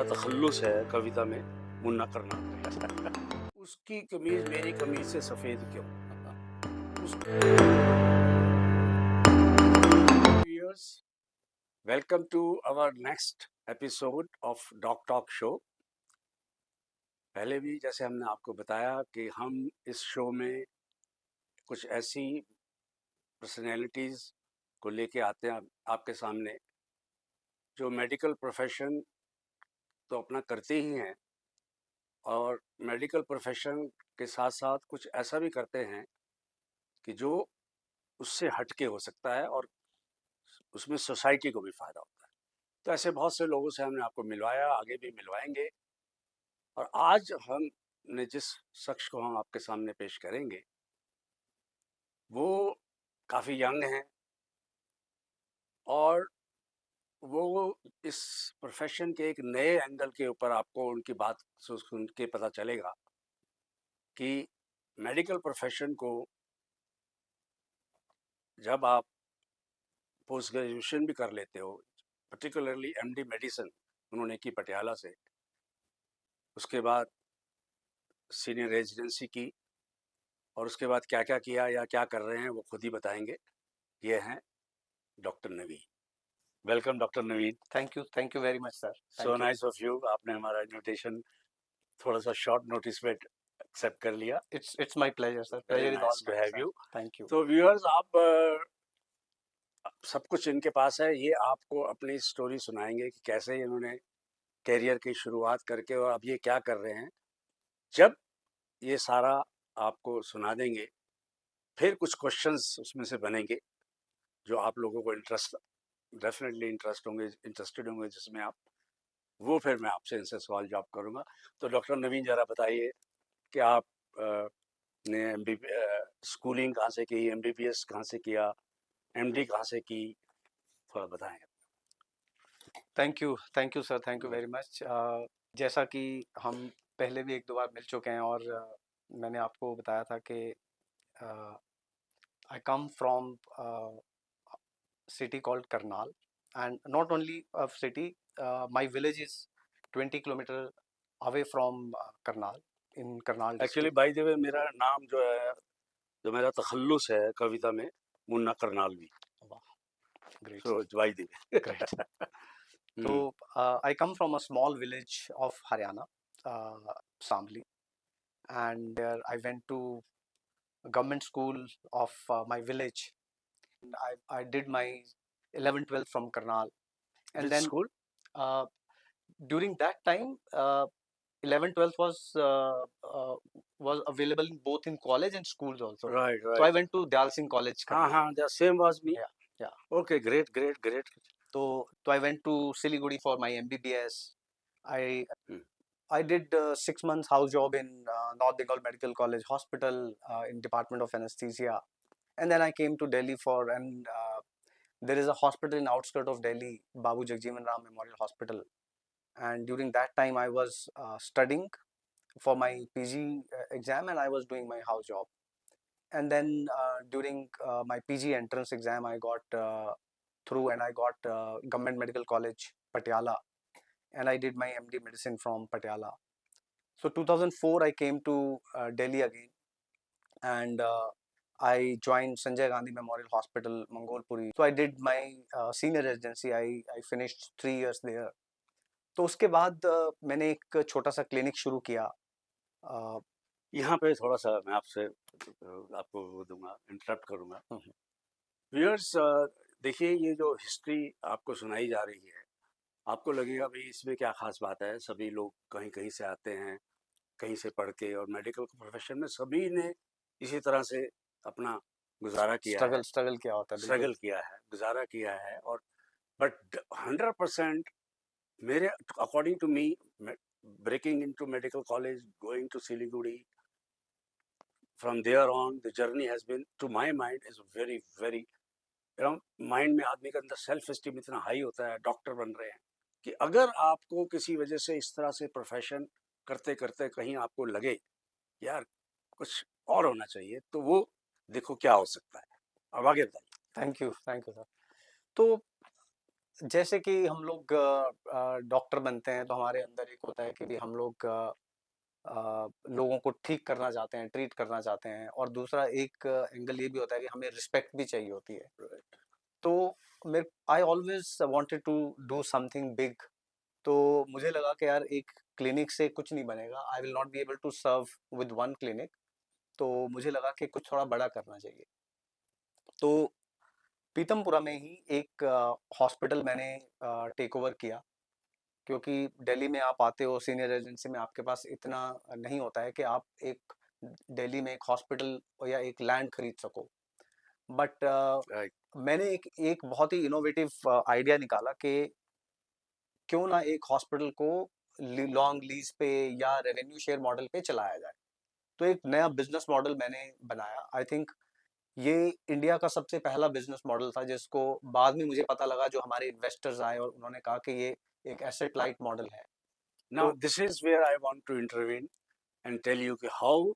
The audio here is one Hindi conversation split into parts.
तखल्लुस है कविता में मुन्ना करना। उसकी कमीज मेरी कमीज से सफेद क्यों? Viewers, welcome to our next episode of Doc Talk Show। पहले भी जैसे हमने आपको बताया कि हम इस शो में कुछ ऐसी पर्सनैलिटीज को लेके आते हैं आपके सामने जो मेडिकल प्रोफेशन तो अपना करते ही हैं और मेडिकल प्रोफेशन के साथ साथ कुछ ऐसा भी करते हैं कि जो उससे हटके हो सकता है और उसमें सोसाइटी को भी फायदा होता है। तो ऐसे बहुत से लोगों से हमने आपको मिलवाया, आगे भी मिलवाएंगे। और आज हमने जिस शख्स को हम आपके सामने पेश करेंगे वो काफ़ी यंग हैं और वो इस प्रोफेशन के एक नए एंगल के ऊपर आपको उनकी बात सुन के पता चलेगा कि मेडिकल प्रोफेशन को जब आप पोस्ट ग्रेजुएशन भी कर लेते हो, पर्टिकुलरली एमडी मेडिसिन उन्होंने की पटियाला से, उसके बाद सीनियर रेजिडेंसी की और उसके बाद क्या क्या किया या क्या कर रहे हैं वो खुद ही बताएंगे। ये हैं doctor Naveen. Welcome doctor Naveen. Thank you very much sir. So nice of you, आपने हमारा इन्विटेशन थोड़ा सा शॉर्ट नोटिस पे एक्सेप्ट कर लिया। It's my pleasure sir. Very pleasure is nice all to have you. Thank you. तो व्यूअर्स, आप सब कुछ इनके पास है, ये आपको अपनी स्टोरी सुनाएंगे कि कैसे इन्होंने करियर की शुरुआत करके और अब ये क्या कर रहे हैं। जब ये सारा आपको सुना देंगे फिर कुछ क्वेश्चंस उसमें से बनेंगे जो आप लोगों को डेफिनेटली इंटरेस्टेड होंगे जिसमें आप वो फिर मैं आपसे इनसे सवाल जवाब करूंगा। तो डॉक्टर नवीन जरा बताइए कि आप ने स्कूलिंग कहाँ से की, एमबीबीएस कहाँ से किया, एमडी कहाँ से की, थोड़ा बताएं। Thank you sir. Thank you very much. जैसा कि हम पहले भी एक दो बार मिल चुके हैं और मैंने आपको बताया था कि I come from city called Karnal, and not only a city, my village is 20 kilometer away from Karnal, in Karnal actually district. Bye the वे मेरा नाम जो है, जो मेरा तखल्लुस है कविता में, Munna Karnalvi. Wow, great, so sir. By the way. Great. So I come from a small village of Haryana, Samli, and there I went to government school of my village. And I did my 11th 12th from Karnal, and Which then school? uh, during that time 11 12 was available in both in college and schools also. Right, So I right. went to Dal Singh College, हाँ Karnal. हाँ, the same was me. Yeah. Okay, great, great, great. So I went to Siliguri for my MBBS. I Hmm. I did 6 months house job in North Bengal Medical College Hospital in Department of Anesthesia, and then I came to Delhi for and there is a hospital in outskirt of Delhi, Babu Jagjeevan Ram Memorial Hospital, and during that time I was studying for my PG exam and I was doing my house job. And then during my PG entrance exam, I got through and I got Government Medical College, Patiala, and I did my MD medicine from Patiala. So 2004, I came to Delhi again and I joined Sanjay Gandhi Memorial Hospital, Mangolpuri. So I did my senior residency. I finished 3 years there. तो उसके बाद मैंने एक छोटा सा क्लिनिक शुरू किया। यहाँ पे थोड़ा सा मैं आपसे आपको वो दूंगा, इंटरप्ट करूंगा। व्यूअर्स, देखिए ये जो हिस्ट्री आपको सुनाई जा रही है, आपको लगेगा भाई इसमें क्या खास बात है, सभी लोग कहीं कहीं से आते हैं, कहीं से पढ़ के, और मेडिकल प्रोफेशन में सभी ने इसी तरह से अपना गुजारा किया है, स्ट्रगल किया होता है, स्ट्रगल किया है, गुजारा किया है। और बट 100% मेरे according to me, breaking into medical college, going to Siliguri, from there on the journey has been, to my mind, is very very, mind में आदमी के अंदर सेल्फ एस्टीम इतना हाई होता है, डॉक्टर बन रहे हैं, कि अगर आपको किसी वजह से इस तरह से प्रोफेशन करते करते कहीं आपको लगे यार कुछ और होना चाहिए, तो वो देखो क्या हो सकता है। अब आगे बताइए। Thank you sir. तो जैसे कि हम लोग डॉक्टर बनते हैं तो हमारे अंदर एक होता है कि भी हम लोग लोगों को ठीक करना चाहते हैं, ट्रीट करना चाहते हैं, और दूसरा एक एंगल ये भी होता है कि हमें रिस्पेक्ट भी चाहिए होती है। तो मेरे I always wanted to do something big. तो मुझे लगा कि यार एक क्लिनिक से कुछ नहीं बनेगा, I will not be able to serve with one clinic. तो मुझे लगा कि कुछ थोड़ा बड़ा करना चाहिए। तो पीतमपुरा में ही एक हॉस्पिटल मैंने टेक ओवर किया, क्योंकि दिल्ली में आप आते हो सीनियर रेजिडेंसी में, आपके पास इतना नहीं होता है कि आप एक दिल्ली में एक हॉस्पिटल या एक लैंड खरीद सको। But right. मैंने एक एक बहुत ही इनोवेटिव आइडिया निकाला कि क्यों ना एक हॉस्पिटल को लॉन्ग लीज पे या रेवेन्यू शेयर मॉडल पे चलाया जाए। तो एक नया बिजनेस मॉडल मैंने बनाया। आई थिंक ये इंडिया का सबसे पहला बिजनेस मॉडल था, जिसको बाद में मुझे पता लगा, जो हमारे इन्वेस्टर्स आए और उन्होंने कहा कि ये एक एसेट लाइट मॉडल है। Now, तो this is where I want to intervene and tell you how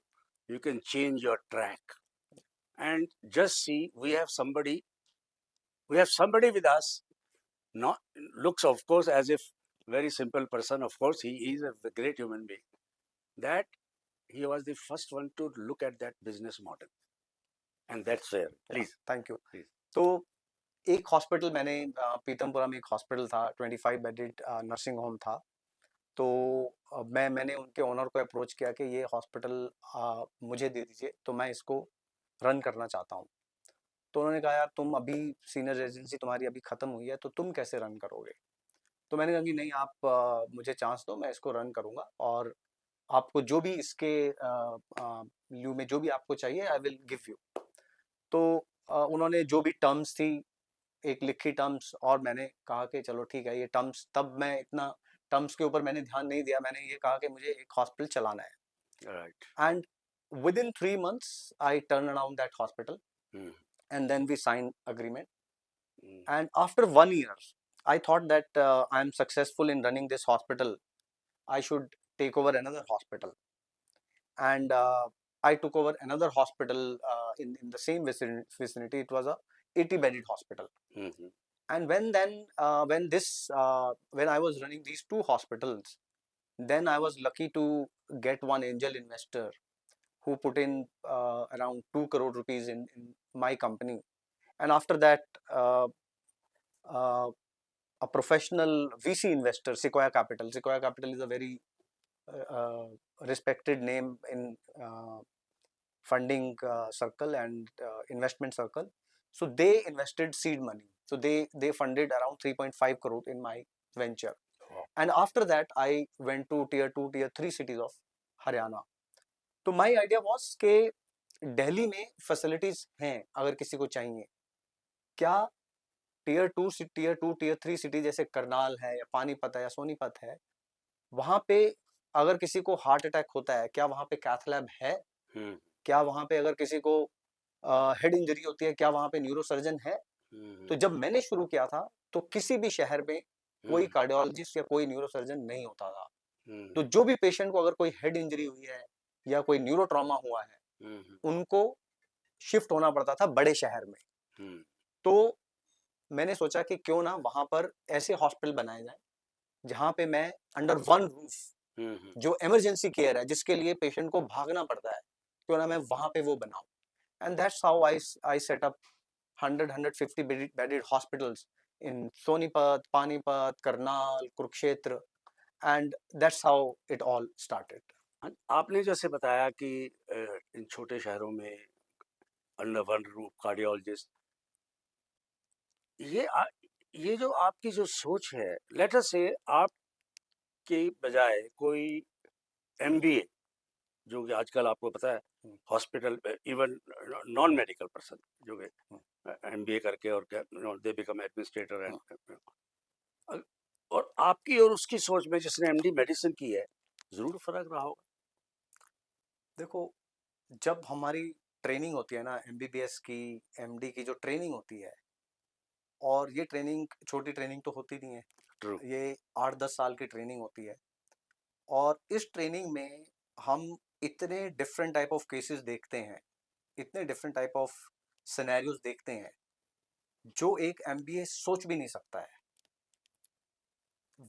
you can change your track. And just see, we have somebody with us. Not looks, of course, as if very simple person. Of course, he is a great human being. That he was the first one to look at that business model, and that's where. Please, thank you. please. तो एक हॉस्पिटल मैंने पीतमपुरा में एक हॉस्पिटल था, 25 बेडेड नर्सिंग होम था। तो मैंने उनके ओनर को अप्रोच किया कि ये हॉस्पिटल मुझे दे दीजिए, तो मैं इसको रन करना चाहता हूँ। तो उन्होंने कहा, यार तुम अभी सीनियर रेजिडेंसी तुम्हारी अभी ख़त्म हुई है, तो तुम कैसे रन करोगे? तो मैंने कहा कि नहीं, आप मुझे चांस दो, मैं इसको रन करूँगा, और आपको जो भी इसके लिeu में जो भी आपको चाहिए, आई विल गिव यू। तो उन्होंने जो भी टर्म्स थी, एक लिखी टर्म्स, और मैंने कहा कि चलो ठीक है, ये टर्म्स, तब मैं इतना टर्म्स के ऊपर मैंने ध्यान नहीं दिया। मैंने ये कहा कि मुझे एक हॉस्पिटल चलाना है। Right. And within 3 months I turn around that hospital, Mm, and then we sign agreement. mm, And after 1 year, I thought that I am successful in running this hospital. I should take over another hospital. And I took over another hospital in the same vicinity. It was a 80-bedded hospital. mhm, And when I was running these two hospitals, then I was lucky to get one angel investor who put in around 2 crore rupees in my company. And after that, uh, a professional VC investor, Sequoia Capital. Sequoia Capital is a very respected name in funding circle and investment circle. So they invested seed money. So they funded around 3.5 crore in my venture. wow, And after that, I went to tier 2, tier 3 cities of Haryana. तो माई आइडिया वॉज के दिल्ली में फैसिलिटीज हैं, अगर किसी को चाहिए, क्या टियर 3 सिटी जैसे करनाल है या पानीपत है या सोनीपत है, वहां पे अगर किसी को हार्ट अटैक होता है, क्या वहां पे कैथ लैब है? mm, क्या वहां पे अगर किसी को हेड इंजरी होती है, क्या वहां पे न्यूरो सर्जन है? mhm, तो जब मैंने शुरू किया था, तो किसी भी शहर में कोई mm, कार्डियोलॉजिस्ट या कोई न्यूरो सर्जन नहीं होता था। mm, तो जो भी पेशेंट को अगर कोई हेड इंजरी हुई है या कोई न्यूरो ट्रॉमा हुआ है, mhm, उनको शिफ्ट होना पड़ता था बड़े शहर में। mm, तो मैंने सोचा कि क्यों ना वहां पर ऐसे हॉस्पिटल बनाए जाएं, जहां पे मैं अंडर वन रूफ, mhm. जो इमरजेंसी केयर है, जिसके लिए पेशेंट को भागना पड़ता है, क्यों ना मैं वहां पे वो बनाऊं। And that's how I set up 150 bedded hospitals in Sonipat, Panipat, Karnal, Kurukshetra, and that's how it all started. हाँ, आपने जैसे बताया कि इन छोटे शहरों में अंडर वन रूफ कार्डियोलॉजिस्ट, ये ये जो आपकी जो सोच है, लेट अस से आपके बजाय कोई एमबीए, जो कि आजकल आपको पता है hospital, even non medical person जो कि एमबीए करके और दे बिकम एडमिनिस्ट्रेटर एंड, और आपकी और उसकी सोच में जिसने एमडी मेडिसिन की है, जरूर फर्क रहा होगा। देखो, जब हमारी ट्रेनिंग होती है ना, एमबीबीएस की, एमडी की जो ट्रेनिंग होती है, और ये ट्रेनिंग छोटी ट्रेनिंग तो होती नहीं है, ट्रू। ये 8-10 साल की ट्रेनिंग होती है। और इस ट्रेनिंग में हम इतने डिफरेंट टाइप ऑफ केसेस देखते हैं, इतने डिफरेंट टाइप ऑफ सिनेरियोज देखते हैं, जो एक एमबीए सोच भी नहीं सकता है।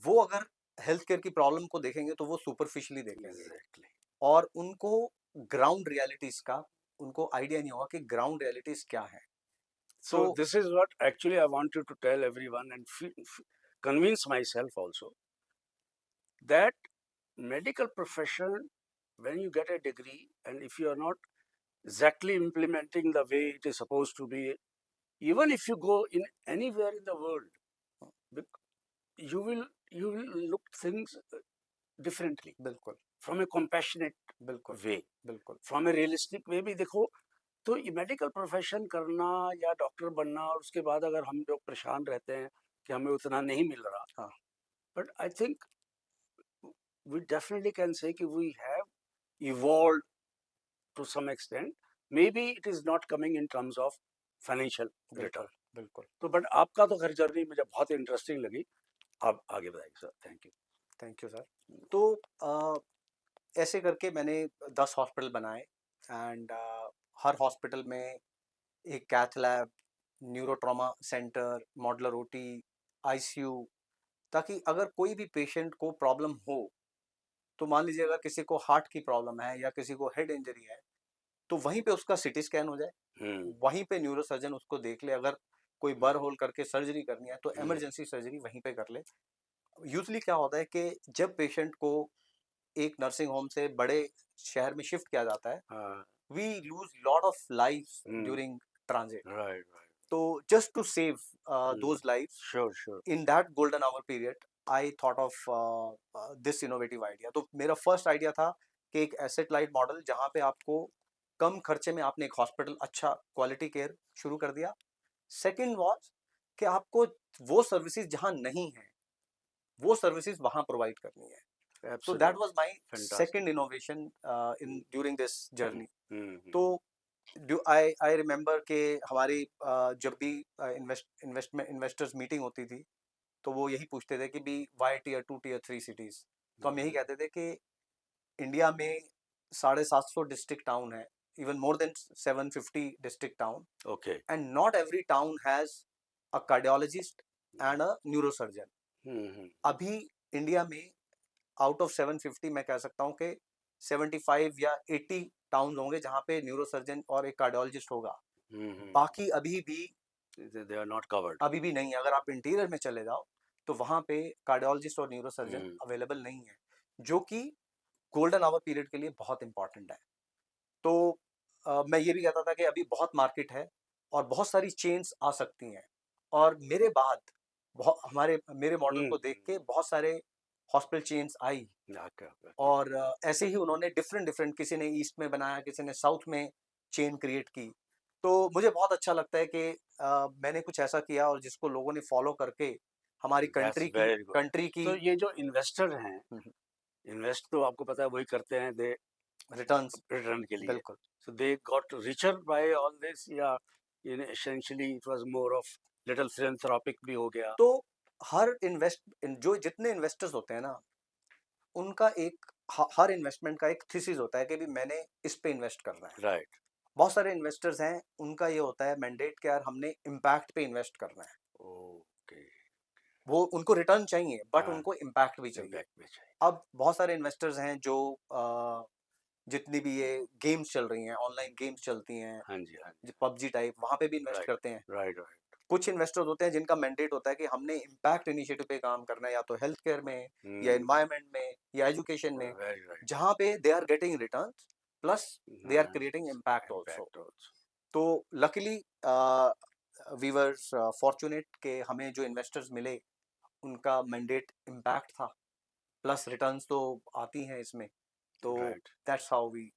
वो अगर हेल्थ केयर की प्रॉब्लम को देखेंगे तो वो सुपरफिशियली देखेंगे एग्जैक्टली. और उनको ग्राउंड रियलिटीज का उनको आइडिया नहीं होगा कि ग्राउंड रियलिटीज क्या है. So तो this is what actually I wanted to tell everyone and convince myself also that medical profession, when you get a degree and if you are not exactly implementing the way it is supposed to be, even if you go in anywhere in the world, you will look things differently बिल्कुल from a compassionate बिल्कुल way, बिल्कुल from a realistic way भी देखो. तो ये मेडिकल प्रोफेशन करना या डॉक्टर बनना और उसके बाद अगर हम लोग परेशान रहते हैं कि हमें उतना नहीं मिल रहा, हाँ. But I think we definitely can say कि we have evolve to some extent. Maybe it is not coming in terms of financial बिल्कुल रिटर्न. बिल्कुल. तो बट आपका तो खैर जर्नी मुझे बहुत इंटरेस्टिंग लगी. आप आगे बताइए sir. Thank you. Thank you sir. तो ऐसे करके मैंने 10 हॉस्पिटल बनाए एंड हर हॉस्पिटल में एक cath lab, neuro trauma centre, modular OT, ICU, ताकि अगर कोई भी पेशेंट को प्रॉब्लम हो, तो मान लीजिए अगर किसी को हार्ट की प्रॉब्लम है या किसी को हेड इंजरी है, तो वहीं पे उसका सिटी स्कैन हो जाए, वहीं पे न्यूरो सर्जन उसको देख ले. अगर कोई बर होल करके सर्जरी करनी है तो इमरजेंसी सर्जरी वहीं पे कर ले. यूजली क्या होता है कि जब पेशेंट को एक नर्सिंग होम से बड़े शहर में शिफ्ट किया जाता है, we lose lot of lives during transit. Right. तो just to save those lives sure sure. In that golden hour period I thought of this innovative idea. तो मेरा फर्स्ट आइडिया था कि एक एसेट लाइट मॉडल जहाँ पे आपको कम खर्चे में आपने एक हॉस्पिटल अच्छा क्वालिटी केयर शुरू कर दिया. सेकंड वाज कि आपको वो सर्विसेज जहाँ नहीं है वो सर्विसेज वहाँ प्रोवाइड करनी है. So that was my second innovation in during this journey. तो I remember कि हमारी जब भी इन्वेस्टर्स मीटिंग होती थी तो वो यही पूछते थे कि भी वाई टीयर 2 टीयर 3 सिटीज. तो हम यही कहते थे कि इंडिया में 750 डिस्ट्रिक्ट टाउन है, even more than 750 district town. Okay. And not every town has a cardiologist and a neurosurgeon. अभी इंडिया में आउट ऑफ 750 मैं कह सकता हूँ कि 75 या 80 टाउन होंगे जहाँ पे न्यूरोसर्जन और एक कार्डियोलॉजिस्ट होगा. बाकी अभी भी दे आर नॉट कवर्ड. अभी भी नहीं है. अगर आप इंटीरियर में चले जाओ तो वहाँ पे कार्डियोलॉजिस्ट और न्यूरोसर्जन अवेलेबल नहीं है, जो कि गोल्डन आवर पीरियड के लिए बहुत इंपॉर्टेंट है. तो मैं ये भी कहता था कि अभी बहुत मार्केट है और बहुत सारी चेन्स आ सकती हैं. और मेरे बाद मेरे मॉडल को देख के बहुत सारे हॉस्पिटल चेन्स आई और ऐसे ही उन्होंने डिफरेंट डिफरेंट, किसी ने ईस्ट में बनाया, किसी ने साउथ में चेन क्रिएट की. तो मुझे बहुत अच्छा लगता है कि मैंने कुछ ऐसा किया और जिसको लोगों ने फॉलो करके हमारी कंट्री की. तो ये जो इन्वेस्टर हैं, इन्वेस्ट तो आपको पता है वही करते हैं, दे रिटर्न के लिए. बिल्कुल. So they got richer by all this, या essentially it was more of little philanthropic भी हो गया. तो हर जो जितने इन्वेस्टर्स होते हैं ना, उनका हर इन्वेस्टमेंट का एक थीसिस होता है कि भी मैंने इस पे इन्वेस्ट करना है. राइट. बहुत सारे इन्वेस्टर्स हैं, उनका ये होता है मैंडेट कि यार हमने इम्पैक्ट पे इन्वेस्ट करना है. ओके. वो उनको रिटर्न चाहिए बट उनको इम्पैक्ट भी चाहिए. अब बहुत सारे इन्वेस्टर्स हैं जो जितनी भी ये गेम्स चल रही हैं, ऑनलाइन गेम्स चलती हैं, हाँ जी, हाँ जी, पबजी टाइप, वहां पे भी इन्वेस्ट करते हैं. Right right. कुछ इन्वेस्टर्स होते हैं जिनका मैंडेट होता है कि हमने इम्पैक्ट इनिशिएटिव पे काम करना है, या तो हेल्थ केयर में या एनवायरनमेंट में या एजुकेशन में, जहां पे they are getting return plus they are creating impact also. तो लकीली वी वर फॉर्चुनेट कि हमें जो इन्वेस्टर्स मिले उनका मैंडेट इम्पैक्ट था, प्लस रिटर्न्स तो आती हैं इसमें. तो that's how we.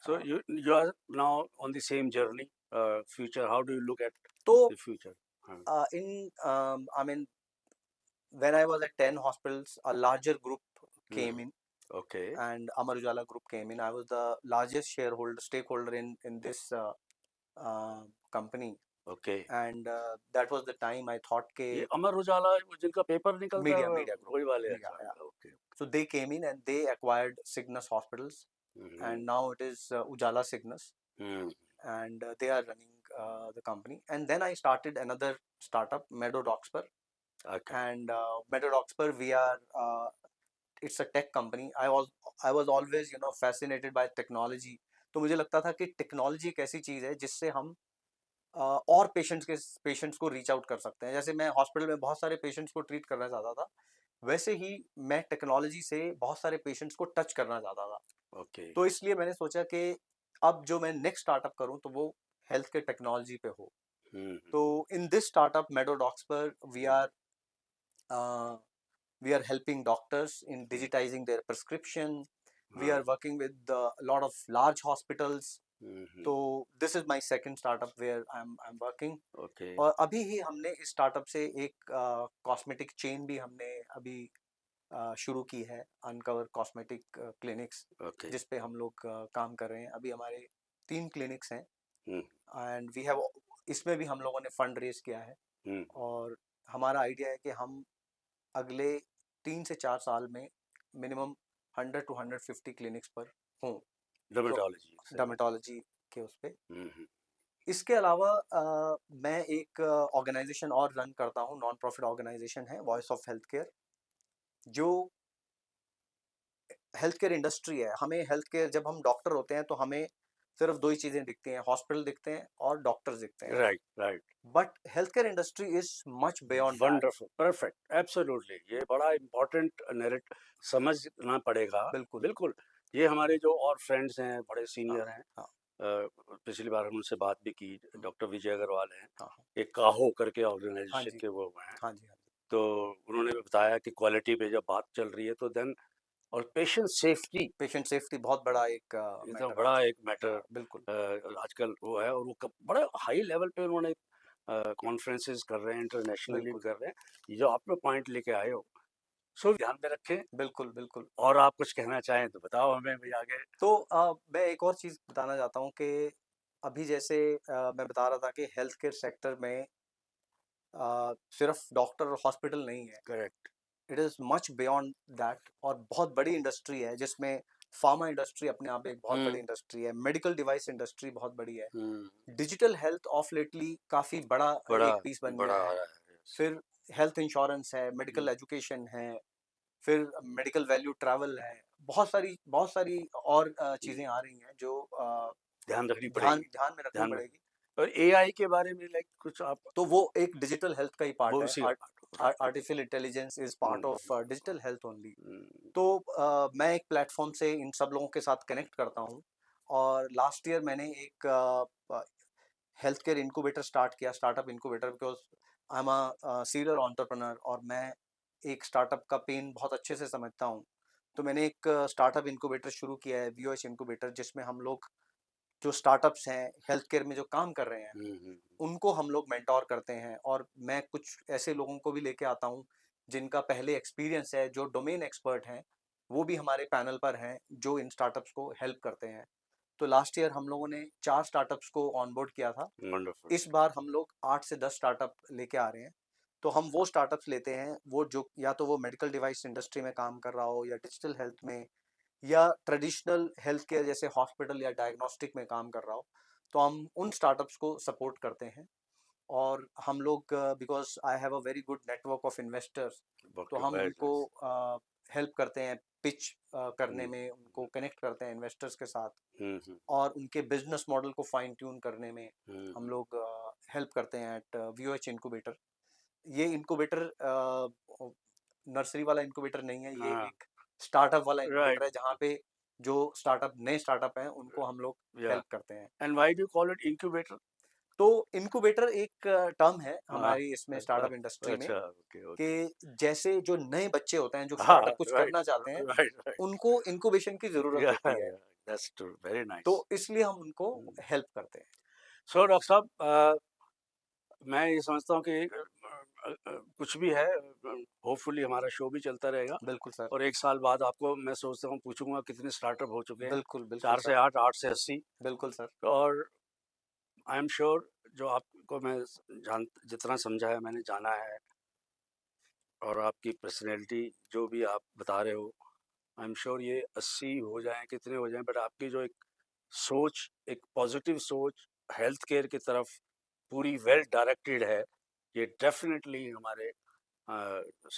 So you are now on the same journey. Future, how do you look at the future? I mean, when I was at 10 hospitals, a larger group came in. Okay. And Amar Ujala group came in. I was the largest stakeholder in this company. Okay. And that was the time I thought के ये अमर उजाला जिनका पेपर निकलता है, मीडिया ग्रुप, वही वाले. Okay. So they came in and they acquired Cygnus hospitals. And now it is Ujala Cygnus. And they are running the company. And then I started another startup, Meadow Doxper. Okay. and Medodox पर we are it's a tech company. I was always fascinated by technology. तो मुझे लगता था कि टेक्नोलॉजी एक ऐसी चीज़ है जिससे हम और पेशेंट्स को रीच आउट कर सकते हैं। जैसे मैं हॉस्पिटल में बहुत सारे पेशेंट्स को ट्रीट करना चाहता था, वैसे ही मैं टेक्नोलॉजी से बहुत सारे पेशेंट्स को टच करना चाहता था। Okay. तो इसलिए मैंने सोचा कि अब जो मैं नेक्स्ट स्टार्टअप करूं तो वो हेल्थ केयर टेक्नोलॉजी पे हो। हम्म तो इन दिस स्टार्टअप मेडोडॉक्स पर we are helping doctors in digitizing their prescription. We हाँ are working with a lot of large hospitals. Hmm तो this is my second startup where I am working. Okay. और अभी ही हमने इस स्टार्टअप से एक कॉस्मेटिक चेन भी हमने अभी शुरू की है, अनकवर कॉस्मेटिक क्लिनिक्स, Okay. जिस पे हम लोग काम कर रहे हैं। अभी हमारे 3 क्लिनिक्स हैं हम्म एंड वी हैव, इसमें भी हम लोगों ने फंड रेज किया है। हम्म और हमारा आइडिया है कि हम अगले 3 से 4 साल में मिनिमम 100 टू 150 क्लिनिक्स पर हों, तो Dermatology से। डर्मेटोलॉजी के उस पे। हम्म इसके अलावा मैं एक ऑर्गेनाइजेशन और रन करता हूँ, नॉन प्रॉफिट ऑर्गेनाइजेशन है वॉइस ऑफ हेल्थ केयर, जो हेल्थ केयर इंडस्ट्री है। हमें हेल्थ केयर, जब हम डॉक्टर होते हैं तो हमें सिर्फ 2 ही चीज़ें दिखती हैं, हॉस्पिटल दिखते हैं और डॉक्टर्स दिखते हैं। Right right but health care industry is much beyond that. Wonderful perfect absolutely ये बड़ा इम्पोर्टेंट नैरेट समझना पड़ेगा। बिल्कुल। बिल्कुल। ये हमारे जो और फ्रेंड्स हैं बड़े हाँ सीनियर हैं, हाँ पिछली बार हम उनसे बात भी की, डॉक्टर विजय अग्रवाल हैं, हाँ हाँ एक काहो करके हाँ ऑर्गेनाइजेशन जी के वो हैं। हाँ जी हाँ जी। तो उन्होंने भी बताया कि क्वालिटी पे जब बात चल रही है तो देन और पेशेंट सेफ्टी पेशेंट सेफ्टी बहुत बड़ा एक ये तो मैटर है बड़ा आजकल। एक मैटर बिल्कुल आजकल वो है, और वो बड़े हाई लेवल पे उन्होंने कॉन्फ्रेंसेस कर रहे हैं, इंटरनेशनली भी बिल्कुल कर रहे हैं। ये जो आप लोग पॉइंट लेके आए हो सो ध्यान में रखें। बिल्कुल बिल्कुल। और आप कुछ कहना चाहें तो बताओ हमें भी आगे। तो मैं एक और चीज़ बताना चाहता हूँ कि अभी जैसे मैं बता रहा था कि हेल्थ केयर सेक्टर में सिर्फ डॉक्टर और हॉस्पिटल नहीं है, correct. It is much beyond that. और बहुत बड़ी इंडस्ट्री है जिसमें फार्मा इंडस्ट्री अपने आप एक बहुत बड़ी इंडस्ट्री है, मेडिकल डिवाइस इंडस्ट्री बहुत बड़ी है, डिजिटल हेल्थ ऑफ लेटली काफ़ी बड़ा बड़ा एक पीस बन बड़ा गया आ है। रहा है। फिर हेल्थ इंश्योरेंस है, मेडिकल एजुकेशन है, फिर मेडिकल वैल्यू ट्रैवल है, बहुत सारी और चीज़ें आ रही हैं जो ध्यान रखनी ध्यान पड़ेगी। ध्यान में रखनी ध्यान में। पड़ेगी। और एआई के बारे में लाइक कुछ आप तो वो एक डिजिटल हेल्थ का ही वो पार्ट है। उसी का part हो artificial intelligence is part of digital health only. रहा है। तो मैं एक प्लेटफॉर्म से इन सब लोगों के साथ कनेक्ट करता हूँ। और लास्ट ईयर मैंने एक हेल्थ केयर इनक्यूबेटर स्टार्ट किया, startup incubator, because I am serial entrepreneur और मैं एक स्टार्टअप का पेन बहुत अच्छे से समझता हूँ। तो मैंने एक स्टार्टअप इनक्यूबेटर शुरू किया है, वीओएच इनक्यूबेटर, जिसमें हम लोग जो स्टार्टअप्स हैं हेल्थ केयर में जो काम कर रहे हैं हम्म उनको हम लोग मेंटोर करते हैं। और मैं कुछ ऐसे लोगों को भी लेके आता हूँ जिनका पहले एक्सपीरियंस है, जो डोमेन एक्सपर्ट हैं, वो भी हमारे पैनल पर हैं जो इन स्टार्टअप्स को हेल्प करते हैं। तो लास्ट ईयर हम लोगों ने 4 स्टार्टअप्स को ऑनबोर्ड किया था। वंडरफुल। इस बार हम लोग 8 से 10 स्टार्टअप लेके आ रहे हैं। तो हम वो स्टार्टअप्स लेते हैं वो जो या तो वो मेडिकल डिवाइस इंडस्ट्री में काम कर रहा हो, या डिजिटल हेल्थ में, या ट्रेडिशनल हेल्थ केयर जैसे हॉस्पिटल या डायग्नोस्टिक में काम कर रहा हो। तो हम उन स्टार्टअप्स को सपोर्ट करते हैं। और हम लोग, because I have a very good network of investors, तो हम वेरी उनको नाइस। हेल्प करते हैं पिच करने में, उनको कनेक्ट करते हैं इन्वेस्टर्स के साथ, हम्म और उनके बिजनेस मॉडल को फाइन ट्यून करने में हम हम्म लोग हेल्प करते हैं एट वीओएच इनक्यूबेटर। ये इनक्यूबेटर नर्सरी वाला इनक्यूबेटर नहीं है, ये हाँ एक स्टार्टअप वाला राइट इनक्यूबेटर है जहाँ पे जो स्टार्टअप नए स्टार्टअप हैं उनको हम लोग या हेल्प करते हैं। And why do call it incubator? तो इनक्यूबेटर एक टर्म है हाँ हमारी इसमें स्टार्टअप इंडस्ट्री में, अच्छा ओके कि ओके। जैसे जो नए बच्चे होते हैं जो हाँ स्टार्टअप कुछ राइट करना चाहते हैं, राइट राइट उनको इंक्यूबेशन की ज़रूरत या होती है। दैट्स ट्रू वेरी तो नाइस। इसलिए हम उनको हेल्प करते हैं। सो डॉक्टर साहब मैं ये समझता हूँ कि कुछ भी है, होपफुली हमारा शो भी चलता रहेगा। बिल्कुल सर। और 1 साल बाद आपको मैं सोचता हूँ पूछूंगा कितने स्टार्टअप हो चुके हैं। बिल्कुल बिल्कुल 4 से सर। 8, 8 से 80। बिल्कुल सर। और आई एम श्योर जो आपको मैं जान जितना समझा है मैंने जाना है, और आपकी पर्सनैलिटी जो भी आप बता रहे हो, आई एम श्योर ये 80 हो जाएं कितने हो जाएं, बट आपकी जो एक सोच, एक पॉजिटिव सोच हेल्थ केयर की तरफ पूरी वेल डायरेक्टेड है, ये डेफिनेटली हमारे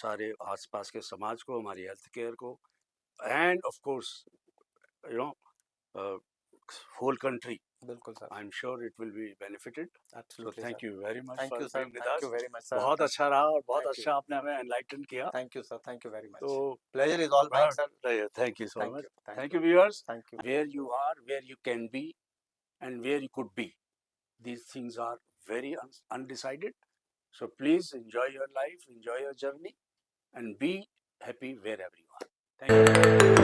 सारे आसपास के समाज को, हमारी हेल्थ केयर को, end of course you know whole country. बिल्कुल sir, I'm sure it will be benefited. So absolutely thank sir. you very much thank for you sir, being with thank us. You very much sir. बहुत अच्छा रहा और बहुत Thank you. अच्छा आपने हमें enlighten किया. Thank you sir, thank you very much. तो pleasure is all mine sir. thank you so thank much. You, Thank thank you, you, viewers. Thank you. Where you are, where you can be, and where you could be. These things are very undecided. So please enjoy your life, enjoy your journey, and be happy wherever you are. Thank you.